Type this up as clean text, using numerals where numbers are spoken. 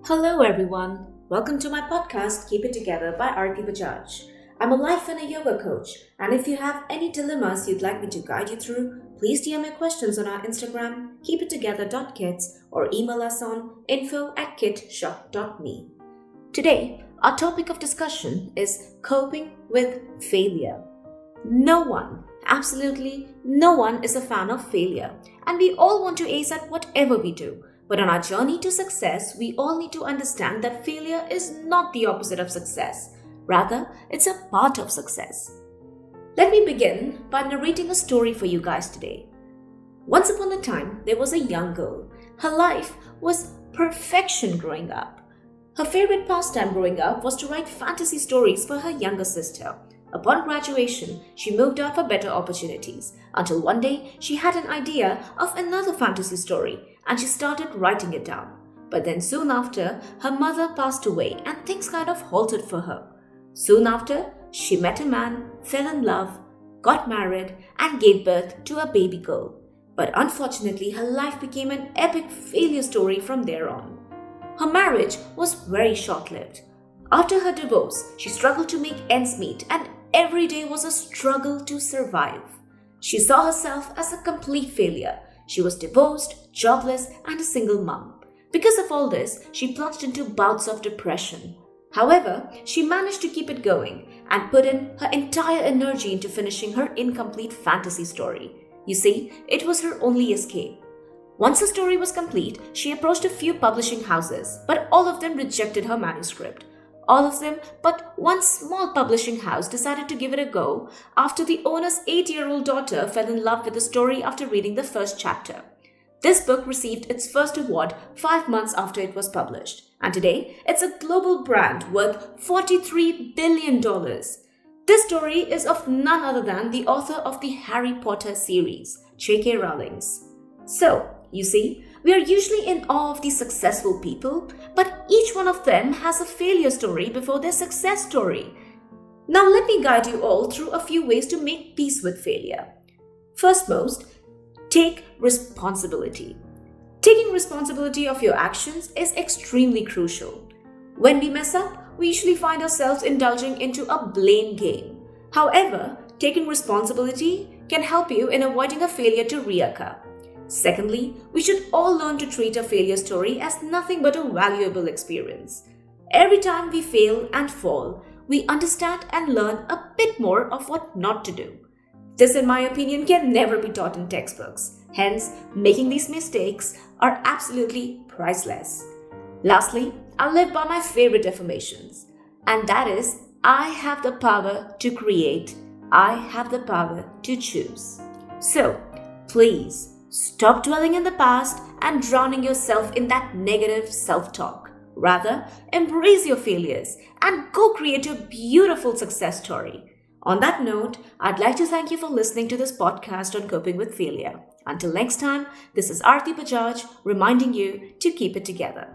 Hello everyone. Welcome to my podcast Keep It Together by Aarti Bajaj. I'm a life and a yoga coach, and if you have any dilemmas you'd like me to guide you through, please DM your questions on our Instagram keepittogether.kids or email us on info@kitshop.me. Today, our topic of discussion is coping with failure. No one, absolutely no one is a fan of failure, and we all want to ace at whatever we do. But on our journey to success, we all need to understand that failure is not the opposite of success. Rather, it's a part of success. Let me begin by narrating a story for you guys today. Once upon a time, there was a young girl. Her life was perfection growing up. Her favorite pastime growing up was to write fantasy stories for her younger sister. Upon graduation, she moved out for better opportunities, until one day she had an idea of another fantasy story and she started writing it down. But then soon after, her mother passed away and things kind of halted for her. Soon after, she met a man, fell in love, got married and gave birth to a baby girl. But unfortunately, her life became an epic failure story from there on. Her marriage was very short-lived. After her divorce, she struggled to make ends meet and every day was a struggle to survive. She saw herself as a complete failure. She was divorced, jobless, and a single mom. Because of all this, she plunged into bouts of depression. However, she managed to keep it going and put in her entire energy into finishing her incomplete fantasy story. You see, it was her only escape. Once the story was complete, she approached a few publishing houses, but all of them rejected her manuscript. All of them but one small publishing house decided to give it a go after the owner's 8-year-old daughter fell in love with the story after reading the first chapter. This book received its first award 5 months after it was published, and today it's a global brand worth $43 billion. This story is of none other than the author of the Harry Potter series, J.K. Rowling. So, you see, we are usually in awe of these successful people, but each one of them has a failure story before their success story. Now let me guide you all through a few ways to make peace with failure. Firstmost, take responsibility. Taking responsibility of your actions is extremely crucial. When we mess up, we usually find ourselves indulging into a blame game. However, taking responsibility can help you in avoiding a failure to reoccur. Secondly, we should all learn to treat a failure story as nothing but a valuable experience. Every time we fail and fall, we understand and learn a bit more of what not to do. This, in my opinion, can never be taught in textbooks. Hence, making these mistakes are absolutely priceless. Lastly, I live by my favorite affirmations, and that is, I have the power to create. I have the power to choose. So, please, stop dwelling in the past and drowning yourself in that negative self-talk. Rather, embrace your failures and go create your beautiful success story. On that note, I'd like to thank you for listening to this podcast on coping with failure. Until next time, this is Aarti Bajaj reminding you to keep it together.